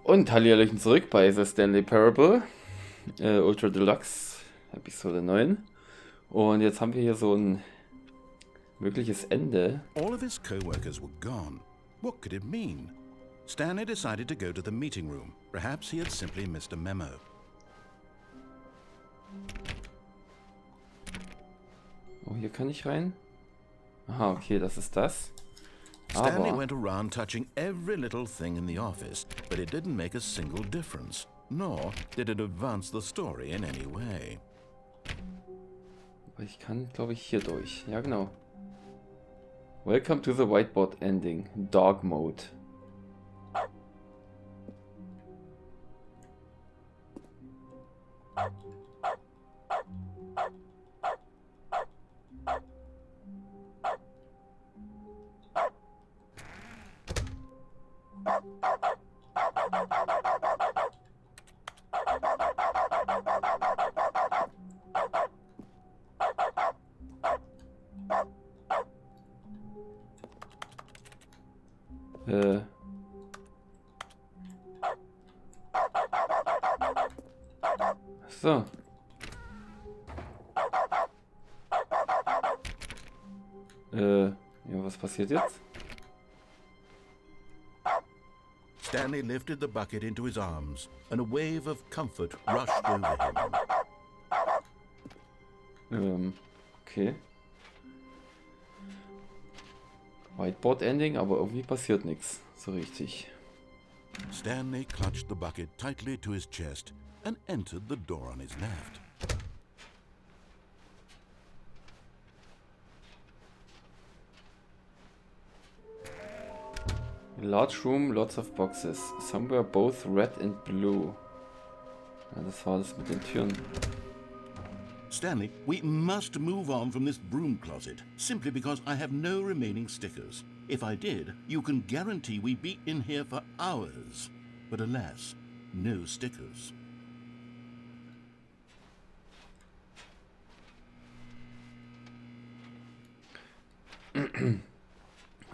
Und Hallihallöchen zurück bei The Stanley Parable, Ultra Deluxe, Episode 9. Und jetzt haben wir hier so ein mögliches Ende. All of his co-workers were gone. What could it mean? Stanley decided to go to the meeting room. Perhaps he had simply missed a memo. Oh, hier kann ich rein? Aha, okay, das ist das. Stanley Aber went around touching every little thing in the office, but it didn't make a single difference, nor did it advance the story in any way. ich kann, glaube ich, hier durch. Ja, genau. Welcome to the whiteboard ending. Dog Mode. So. Ja, was passiert jetzt? Stanley lifted the bucket into his arms, and a wave of comfort rushed over him. Okay. Whiteboard Ending, aber irgendwie passiert nichts so richtig. Stanley clutched the bucket tightly to his chest and entered the door on his left. Large room, lots of boxes. Somewhere both red and blue. Ja, das war das mit den Türen. Stanley, we must move on from this broom closet, simply because I have no remaining stickers. If I did, you can guarantee we'd be in here for hours. But alas, no stickers.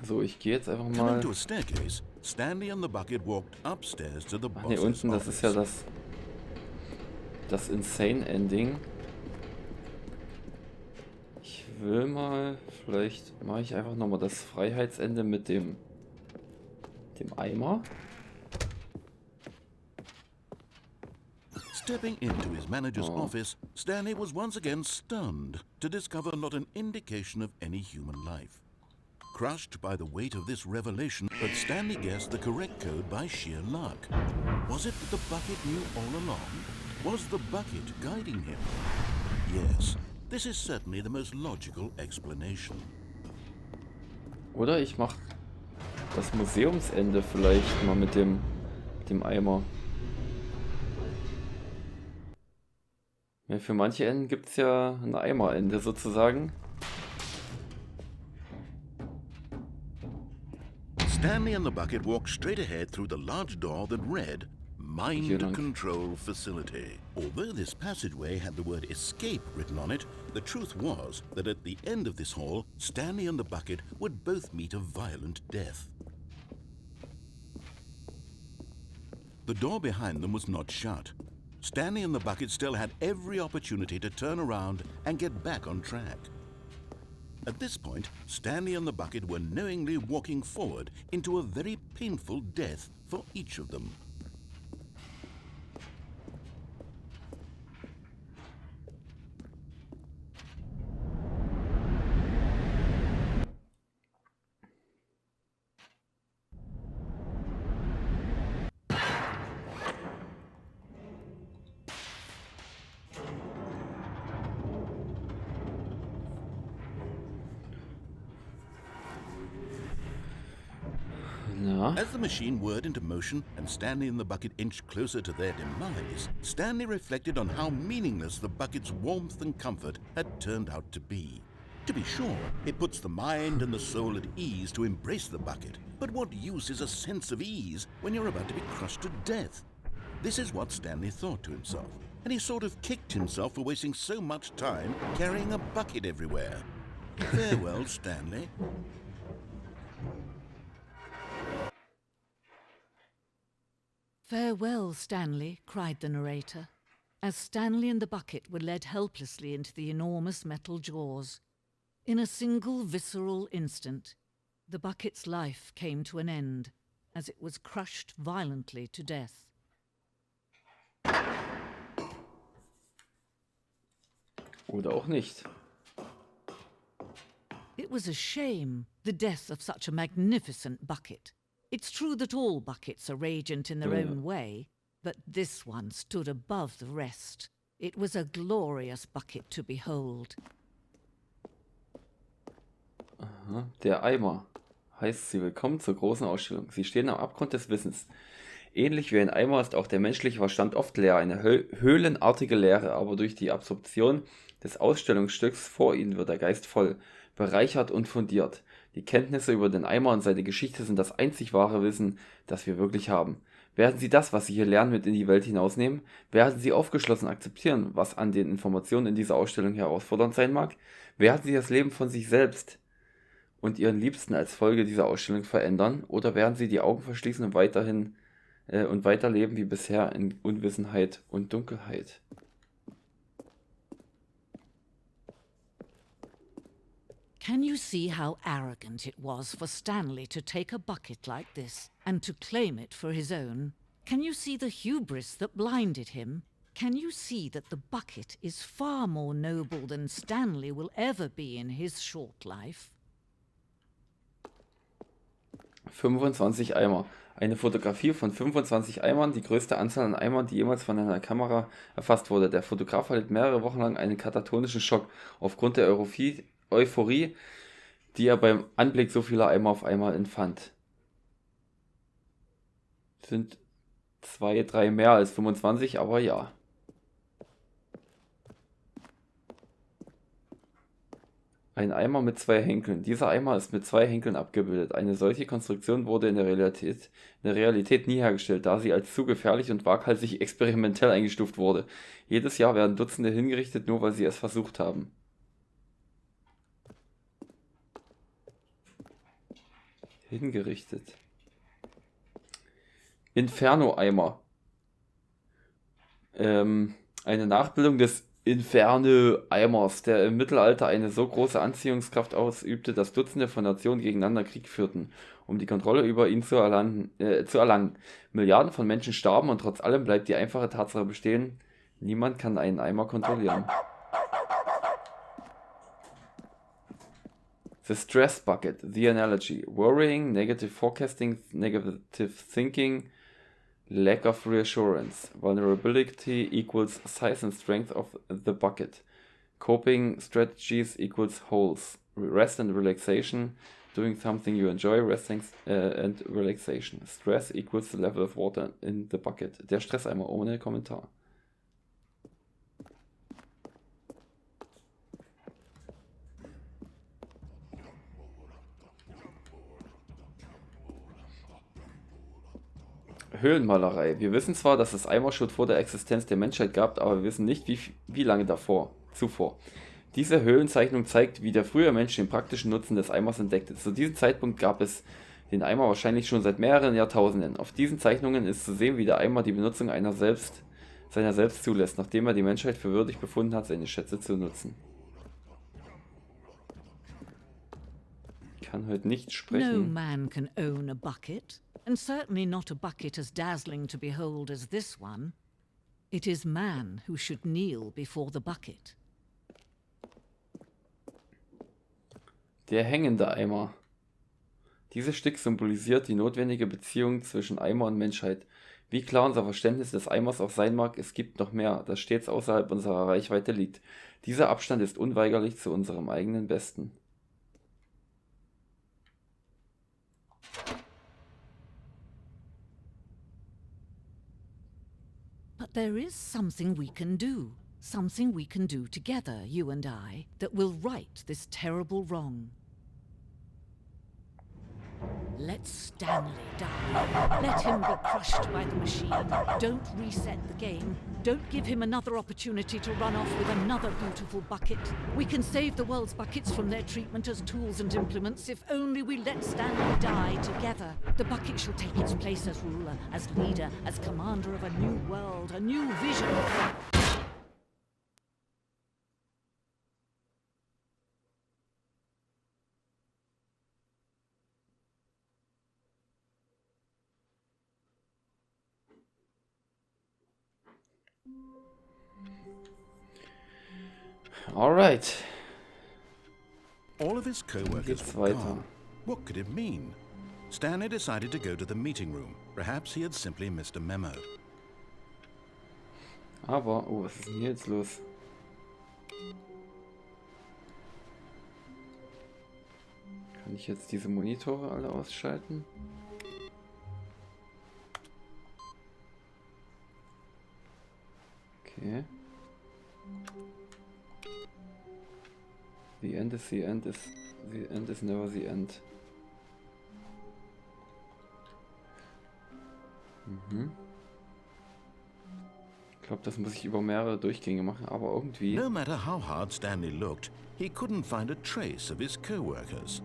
So, ich gehe jetzt einfach Coming mal. to a staircase, Stanley and the bucket walked upstairs to the Ach ne, boss's unten, das ist ja office. das Insane Ending. Ich will mal, vielleicht mache ich einfach nochmal das Freiheitsende mit dem Eimer. Stepping into his manager's office, Stanley was once again stunned to discover not an indication of any human life. Crushed by the weight of this revelation, but Stanley guessed the correct code by sheer luck. Was it that the bucket knew all along? Was the bucket guiding him? Yes, this is certainly the most logical explanation. Oder ich mache das Museumsende vielleicht mal mit dem Eimer. Ja, für manche Enden gibt es ja ein Eimerende sozusagen. Stanley and the bucket walked straight ahead through the large door that read, Mind Control Facility. Although this passageway had the word escape written on it, the truth was that at the end of this hall, Stanley and the bucket would both meet a violent death. The door behind them was not shut. Stanley and the bucket still had every opportunity to turn around and get back on track. At this point, Stanley and the bucket were knowingly walking forward into a very painful death for each of them. Ja. As the machine whirred into motion and Stanley and the bucket inched closer to their demise, Stanley reflected on how meaningless the bucket's warmth and comfort had turned out to be. To be sure, it puts the mind and the soul at ease to embrace the bucket, but what use is a sense of ease when you're about to be crushed to death? This is what Stanley thought to himself, and he sort of kicked himself for wasting so much time carrying a bucket everywhere. Farewell, Stanley. "Farewell, Stanley," cried the narrator, as Stanley and the bucket were led helplessly into the enormous metal jaws. In a single visceral instant, the bucket's life came to an end as it was crushed violently to death. Oder auch nicht. It was a shame, the death of such a magnificent bucket. It's true that all buckets are radiant in their own way, but this one stood above the rest. It was a glorious bucket to behold. Aha. Der Eimer heißt sie willkommen zur großen Ausstellung. Sie stehen am Abgrund des Wissens. Ähnlich wie ein Eimer ist auch der menschliche Verstand oft leer, eine höhlenartige Leere, aber durch die Absorption des Ausstellungsstücks vor ihnen wird der Geist voll, bereichert und fundiert. Die Kenntnisse über den Eimer und seine Geschichte sind das einzig wahre Wissen, das wir wirklich haben. Werden Sie das, was Sie hier lernen, mit in die Welt hinausnehmen? Werden Sie aufgeschlossen akzeptieren, was an den Informationen in dieser Ausstellung herausfordernd sein mag? Werden Sie das Leben von sich selbst und Ihren Liebsten als Folge dieser Ausstellung verändern? Oder werden Sie die Augen verschließen und weiterleben wie bisher in Unwissenheit und Dunkelheit? Can you see how arrogant it was for Stanley to take a bucket like this and to claim it for his own? Can you see the hubris that blinded him? Can you see that the bucket is far more noble than Stanley will ever be in his short life? 25 Eimer. Eine Fotografie von 25 Eimern, die größte Anzahl an Eimern, die jemals von einer Kamera erfasst wurde. Der Fotograf erlitt mehrere Wochen lang einen katatonischen Schock aufgrund der Euphorie, die er beim Anblick so vieler Eimer auf einmal empfand. Sind 2, 3 mehr als 25, aber ja. Ein Eimer mit 2 Henkeln. Dieser Eimer ist mit 2 Henkeln abgebildet. Eine solche Konstruktion wurde in der Realität nie hergestellt, da sie als zu gefährlich und waghalsig experimentell eingestuft wurde. Jedes Jahr werden Dutzende hingerichtet, nur weil sie es versucht haben. Hingerichtet. Inferno-Eimer. Eine Nachbildung des Inferno-Eimers, der im Mittelalter eine so große Anziehungskraft ausübte, dass Dutzende von Nationen gegeneinander Krieg führten, um die Kontrolle über ihn zu erlangen. Milliarden von Menschen starben und trotz allem bleibt die einfache Tatsache bestehen, niemand kann einen Eimer kontrollieren. The Stress Bucket, The Analogy. Worrying, negative forecasting, negative thinking, lack of reassurance. Vulnerability equals size and strength of the bucket. Coping strategies equals holes. Rest and relaxation. Doing something you enjoy, resting and relaxation. Stress equals the level of water in the bucket. Der Stresseimer ohne Kommentar. Höhlenmalerei. Wir wissen zwar, dass es Eimer schon vor der Existenz der Menschheit gab, aber wir wissen nicht, wie lange zuvor. Diese Höhlenzeichnung zeigt, wie der frühe Mensch den praktischen Nutzen des Eimers entdeckte. Zu diesem Zeitpunkt gab es den Eimer wahrscheinlich schon seit mehreren Jahrtausenden. Auf diesen Zeichnungen ist zu sehen, wie der Eimer die Benutzung seiner selbst zulässt, nachdem er die Menschheit für würdig befunden hat, seine Schätze zu nutzen. Ich kann heute nicht sprechen. No man can own a bucket, and certainly not a bucket as dazzling to behold as this one. It is man who should kneel before the bucket. Der hängende Eimer. Dieses Stück symbolisiert die notwendige Beziehung zwischen Eimer und Menschheit. Wie klar unser Verständnis des Eimers auch sein mag, es gibt noch mehr, das stets außerhalb unserer Reichweite liegt. Dieser Abstand ist unweigerlich zu unserem eigenen Besten. But there is something we can do. Something we can do together, you and I, that will right this terrible wrong. Let Stanley die. Let him be crushed by the machine. Don't reset the game. Don't give him another opportunity to run off with another beautiful bucket. We can save the world's buckets from their treatment as tools and implements if only we let Stanley die together. The bucket shall take its place as ruler, as leader, as commander of a new world, a new vision. Alright. All of his co-workers Geht's were weiter. gone. What could it mean? Stanley decided to go to the meeting room. Perhaps he had simply missed a memo. Aber, oh, was ist denn hier jetzt los? Kann ich jetzt diese Monitore alle ausschalten? Okay. The end is the end is the end is never the end. Ich glaube, das muss ich über mehrere Durchgänge machen, aber irgendwie No matter how hard Stanley looked, he couldn't find a trace of his co-workers.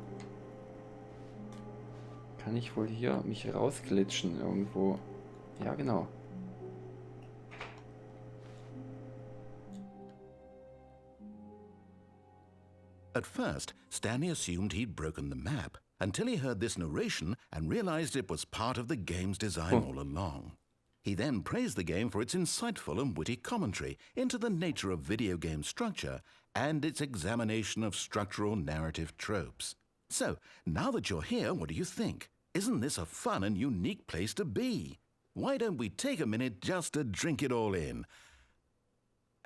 kann ich wohl hier mich rausglitschen irgendwo. Ja, genau. At first, Stanley assumed he'd broken the map, until he heard this narration and realized it was part of the game's design all along. He then praised the game for its insightful and witty commentary into the nature of video game structure and its examination of structural narrative tropes. So, now that you're here, what do you think? Isn't this a fun and unique place to be? Why don't we take a minute just to drink it all in?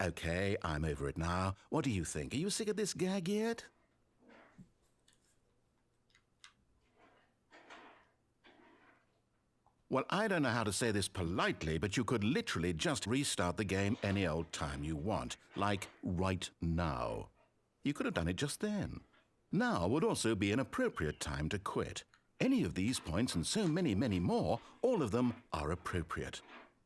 Okay, I'm over it now. What do you think? Are you sick of this gag yet? Well, I don't know how to say this politely, but you could literally just restart the game any old time you want, like right now. You could have done it just then. Now would also be an appropriate time to quit. Any of these points and so many, many more, all of them are appropriate.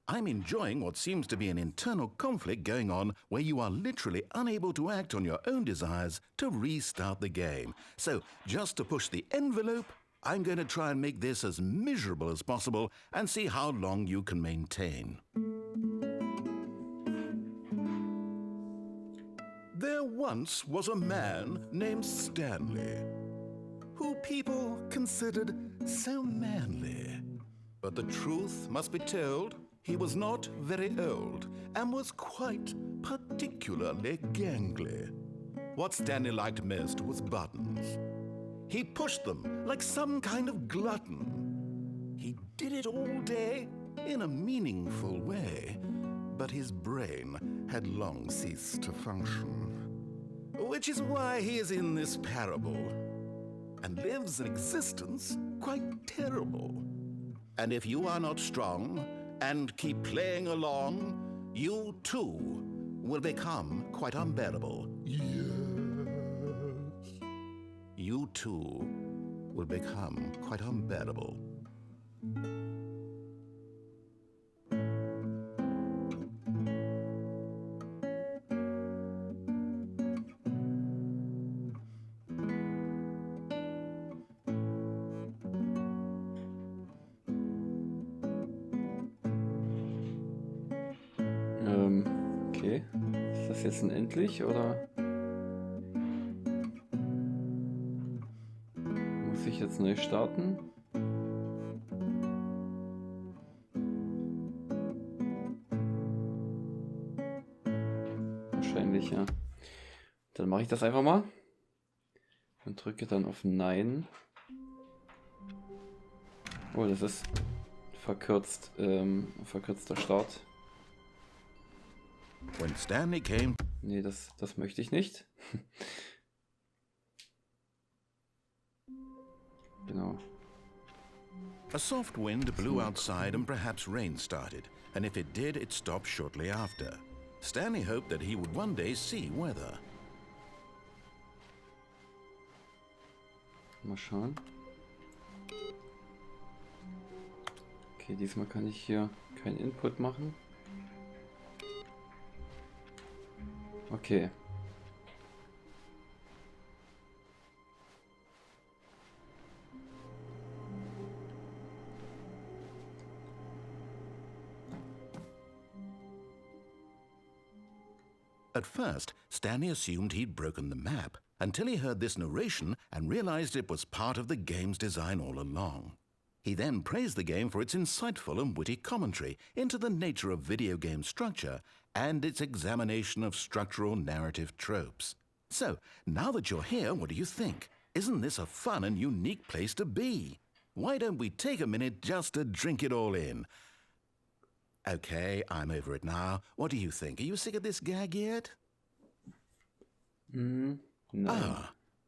I'm enjoying what seems to be an internal conflict going on where you are literally unable to act on your own desires to restart the game. So, just to push the envelope, I'm going to try and make this as miserable as possible and see how long you can maintain. There once was a man named Stanley, who people considered so manly. But the truth must be told, he was not very old and was quite particularly gangly. What Stanley liked most was buttons. He pushed them like some kind of glutton. He did it all day in a meaningful way, but his brain had long ceased to function. Which is why he is in this parable and lives an existence quite terrible. And if you are not strong and keep playing along, you too will become quite unbearable. Yes. You too will become quite unbearable. Okay. Ist das jetzt unendlich oder muss ich jetzt neu starten? Wahrscheinlich, ja. Dann mache ich das einfach mal und drücke dann auf Nein. Oh, das ist verkürzter Start. When Stanley came, Nee, das möchte ich nicht. Genau. a soft wind blew outside and perhaps rain started, and if it did, it stopped shortly after. Stanley hoped that he would one day see weather. Mal schauen. Okay, diesmal kann ich hier keinen Input machen. Okay. At first, Stanley assumed he'd broken the map until he heard this narration and realized it was part of the game's design all along. He then praised the game for its insightful and witty commentary into the nature of video game structure and its examination of structural narrative tropes. So, now that you're here, what do you think? Isn't this a fun and unique place to be? Why don't we take a minute just to drink it all in? Okay, I'm over it now. What do you think? Are you sick of this gag yet? No.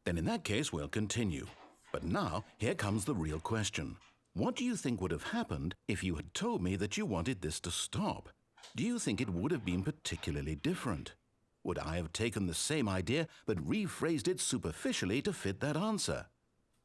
Then in that case, we'll continue. But now, here comes the real question. What do you think would have happened if you had told me that you wanted this to stop? Do you think it would have been particularly different? Would I have taken the same idea but rephrased it superficially to fit that answer?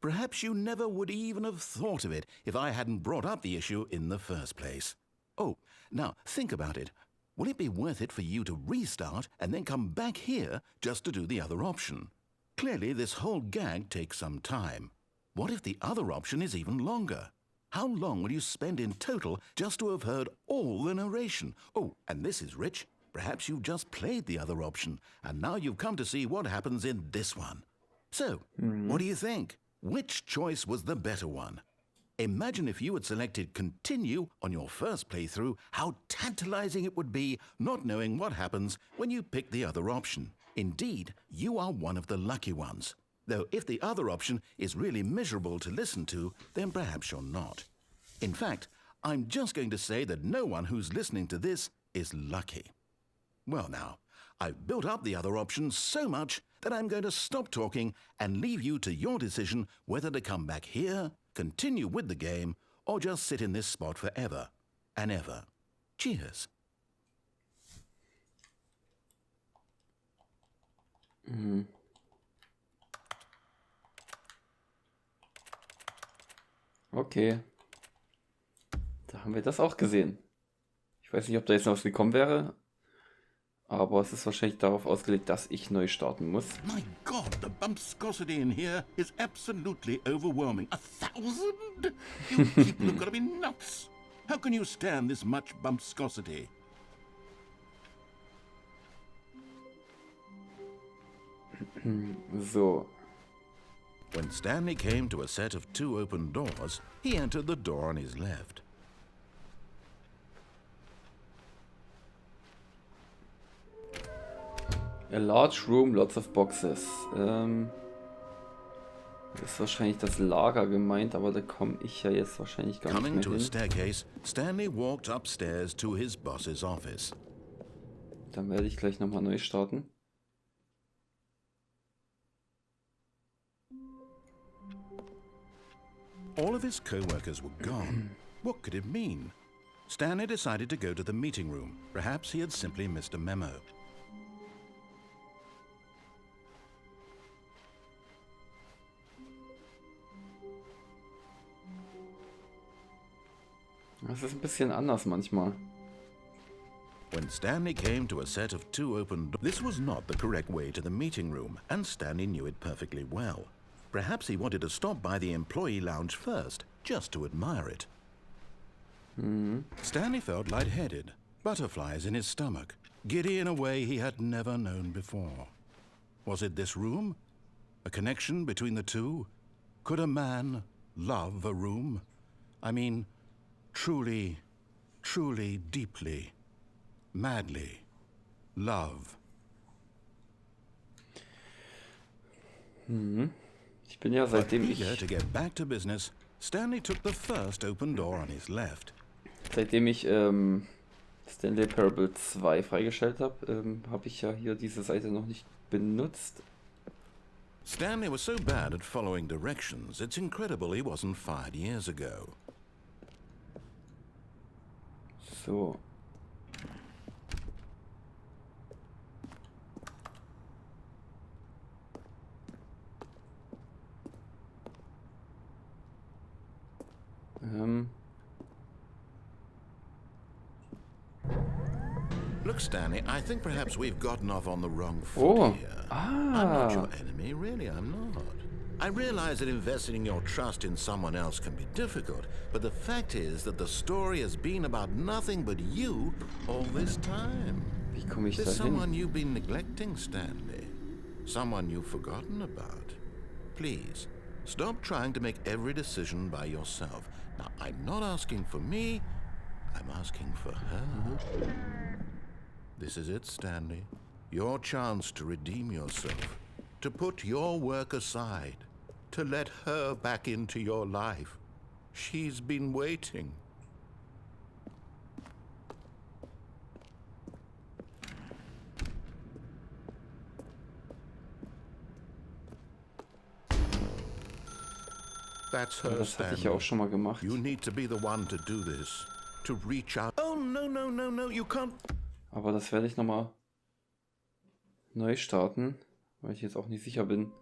Perhaps you never would even have thought of it if I hadn't brought up the issue in the first place. Oh, now think about it. Will it be worth it for you to restart and then come back here just to do the other option? Clearly, this whole gag takes some time. What if the other option is even longer? How long will you spend in total just to have heard all the narration? Oh, and this is rich. Perhaps you've just played the other option, and now you've come to see what happens in this one. So, what do you think? Which choice was the better one? Imagine if you had selected continue on your first playthrough, how tantalizing it would be not knowing what happens when you pick the other option. Indeed, you are one of the lucky ones. Though if the other option is really miserable to listen to, then perhaps you're not. In fact, I'm just going to say that no one who's listening to this is lucky. Well now, I've built up the other option so much that I'm going to stop talking and leave you to your decision whether to come back here, continue with the game, or just sit in this spot forever and ever. Cheers. Okay. Da haben wir das auch gesehen. Ich weiß nicht, ob da jetzt noch was gekommen wäre, aber es ist wahrscheinlich darauf ausgelegt, dass ich neu starten muss. My God, the bumpscosity in here is absolutely overwhelming. 1,000? You people have got to be nuts. How can you stand this much bumpscosity? So. When Stanley came to a set of 2 open doors, he entered the door on his left. A large room, lots of boxes. Das ist wahrscheinlich das Lager gemeint, aber da komme ich ja jetzt wahrscheinlich gar nicht Coming mehr to a hin. staircase, Stanley walked upstairs to his boss's office. Dann werde ich gleich nochmal neu starten. All of his co-workers were gone. What could it mean? Stanley decided to go to the meeting room. Perhaps he had simply missed a memo. Das ist ein bisschen anders manchmal. When Stanley came to a set of 2 open doors, this was not the correct way to the meeting room, and Stanley knew it perfectly well. Perhaps he wanted to stop by the employee lounge first, just to admire it. Stanley felt lightheaded, butterflies in his stomach, giddy in a way he had never known before. Was it this room? A connection between the two? Could a man love a room? I mean, truly, truly, deeply, madly love. Ich bin ja But seitdem eager to ich get back to business, Stanley took the first open door on his left. Stanley Parable 2 freigestellt habe, habe ich ja hier diese Seite noch nicht benutzt. Stanley was so bad at following directions, it's incredible he wasn't fired years ago. So. Look, Stanley, I think perhaps we've gotten off on the wrong Oh. foot here. I'm not your Ah. enemy, really, I'm not. I realize that investing your trust in someone else can be difficult, but the fact is that the story has been about nothing but you all this time. Wie komme ich da There's hin? someone you've been neglecting, Stanley. Someone you've forgotten about. Please, stop trying to make every decision by yourself. Now, I'm not asking for me, I'm asking for her. This is it, Stanley. Your chance to redeem yourself. To put your work aside. To let her back into your life. She's been waiting. That's her, Das hatte ich ja auch Stanley. schon mal gemacht. You need to be the one to do this. To reach out. Oh, no, you can't. Aber das werde ich nochmal neu starten, weil ich jetzt auch nicht sicher bin.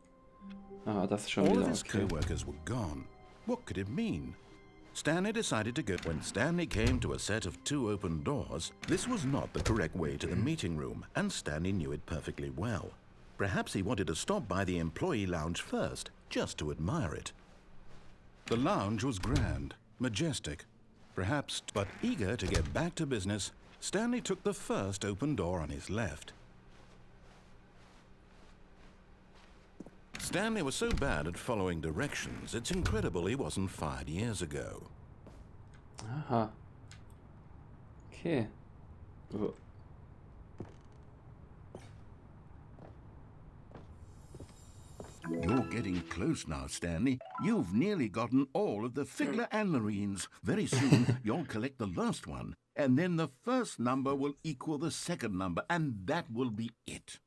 Ah, das ist schon All wieder of his okay. co-workers were gone. What could it mean? Stanley decided to go. When Stanley came to a set of 2 open doors, this was not the correct way to the meeting room, and Stanley knew it perfectly well. Perhaps he wanted to stop by the employee lounge first, just to admire it. The lounge was grand, majestic, perhaps, but eager to get back to business, Stanley took the first open door on his left. Stanley was so bad at following directions, it's incredible he wasn't fired years ago. Aha. Okay. Oh. You're getting close now, Stanley. You've nearly gotten all of the Figler and Marines. Very soon, you'll collect the last one, and then the first number will equal the second number, and that will be it.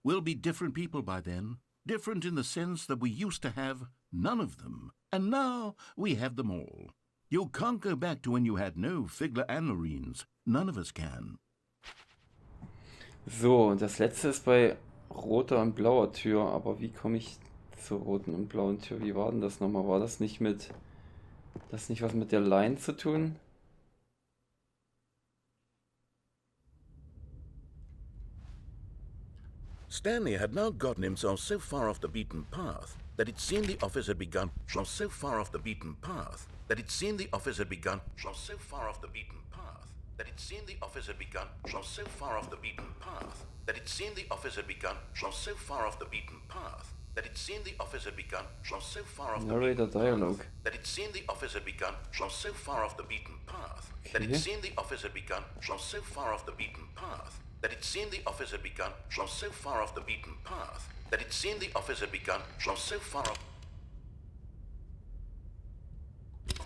We'll be different people by then. Different in the sense that we used to have none of them, and now we have them all. You can't go back to when you had no Figler and Marines. None of us can. So, und das letzte ist bei roter und blauer Tür, aber wie komme ich zur roten und blauen Tür? Wie war denn das nochmal? War das nicht was mit der Line zu tun? Stanley had now gotten himself so far off the beaten path that it seemed the office had begun. So far off the beaten path that it seemed the office had begun. So far off the beaten path that it seemed the office had begun. So far off the beaten path that it seemed the office had begun. So far off the beaten path that it seemed the office had begun. So far off the Narrator beaten dialogue. path that it seemed the office had begun. So far off the beaten path that Okay. it seemed the office had begun. So far off the beaten path that it seemed the office had begun. So far off the beaten path that it seemed the office had begun. So far off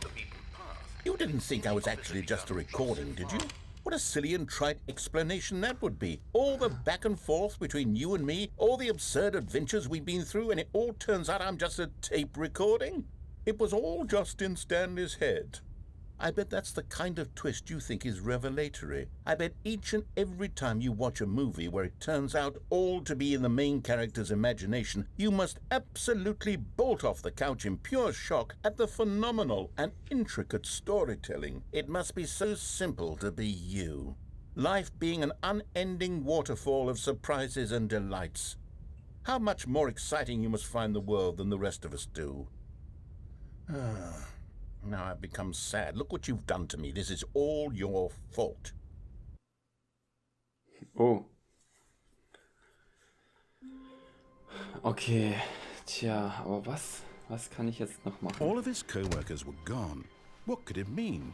the beaten path. You didn't think I was actually just a recording, did you? What a silly and trite explanation that would be. All the back and forth between you and me, all the absurd adventures we've been through, and it all turns out I'm just a tape recording? It was all just in Stanley's head. I bet that's the kind of twist you think is revelatory. I bet each and every time you watch a movie where it turns out all to be in the main character's imagination, you must absolutely bolt off the couch in pure shock at the phenomenal and intricate storytelling. It must be so simple to be you. Life being an unending waterfall of surprises and delights. How much more exciting you must find the world than the rest of us do. Now I've become sad. Look what you've done to me. This is all your fault. Oh. Okay. Tja, aber was? Was kann ich jetzt noch machen? All of his co-workers were gone. What could it mean?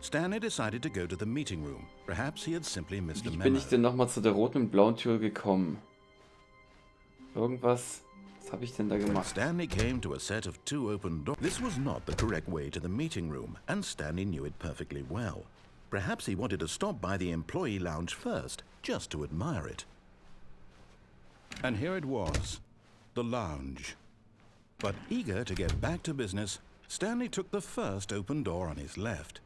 Stanley decided to go to the meeting room. Perhaps he had simply missed a Wie bin memo. ich denn nochmal zu der roten und blauen Tür gekommen? Irgendwas... Was habe ich denn da When gemacht? Stanley came to a set of 2 open doors, this was not the correct way to the meeting room, and Stanley knew it perfectly well. Perhaps he wanted to stop by the employee lounge first, just to admire it. And here it was, the lounge. But eager to get back to business, Stanley took the first open door on his left.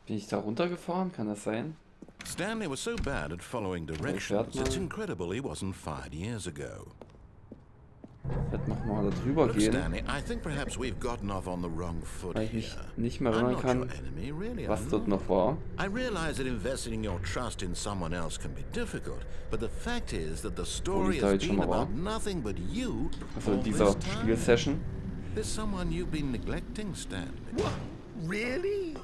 Bin ich da runtergefahren? Kann das sein? Stanley was so bad at following directions, it's incredible he wasn't fired years ago. Ich werde mal nochmal da drüber Look, gehen, Stanley, I think perhaps we've gotten off on the wrong foot weil ich mich here. nicht mehr I'm erinnern not your kann, enemy, really, was I'm dort not. noch war. I realize that investing your trust in someone else can be difficult, but the fact is that the story da has jetzt schon been mal war. about nothing but you Also all in dieser this time. Spielsession. There's someone you've been neglecting, Stanley. What? Really?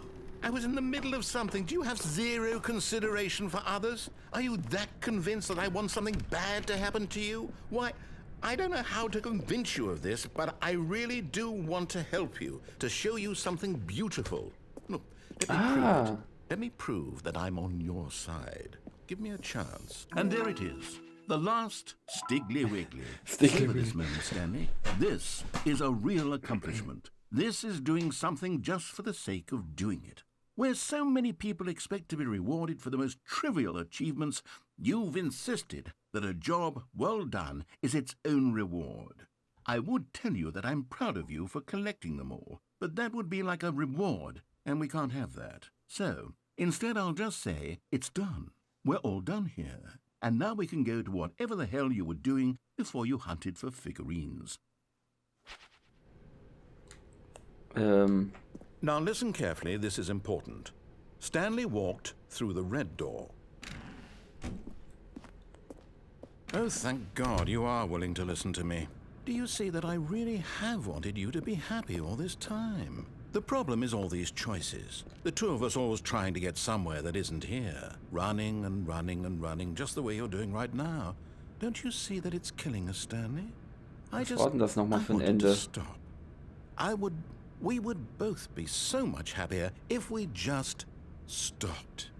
I was in the middle of something. Do you have zero consideration for others? Are you that convinced that I want something bad to happen to you? Why, I don't know how to convince you of this, but I really do want to help you, to show you something beautiful. Look, let me prove it. Let me prove that I'm on your side. Give me a chance. And there it is. The last Stiggly Wiggly. Savor this moment, Stanley. This is a real accomplishment. This is doing something just for the sake of doing it. Where so many people expect to be rewarded for the most trivial achievements, you've insisted that a job well done is its own reward. I would tell you that I'm proud of you for collecting them all, but that would be like a reward, and we can't have that. So, instead I'll just say, it's done. We're all done here. And now we can go to whatever the hell you were doing before you hunted for figurines. Now listen carefully, this is important. Stanley walked through the red door. Oh, thank God you are willing to listen to me. Do you see that I really have wanted you to be happy all this time? The problem is all these choices. The two of us always trying to get somewhere that isn't here. Running and running and running, just the way you're doing right now. Don't you see that it's killing us, Stanley? Was war denn das nochmal für ein Ende? Stop. We would both be so much happier if we just stopped.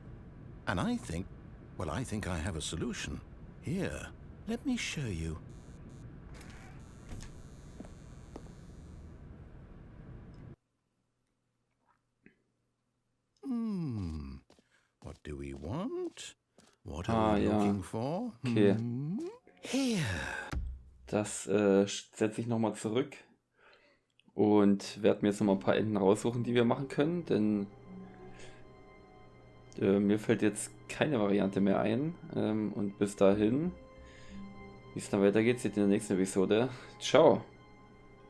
And I think I have a solution. Here, let me show you. What do we want? What are we looking for? Okay. Here. Das setze ich nochmal zurück und werde mir jetzt nochmal ein paar Enden raussuchen, die wir machen können, denn mir fällt jetzt keine Variante mehr ein. Und bis dahin, wie es dann weitergeht, seht ihr in der nächsten Episode. Ciao!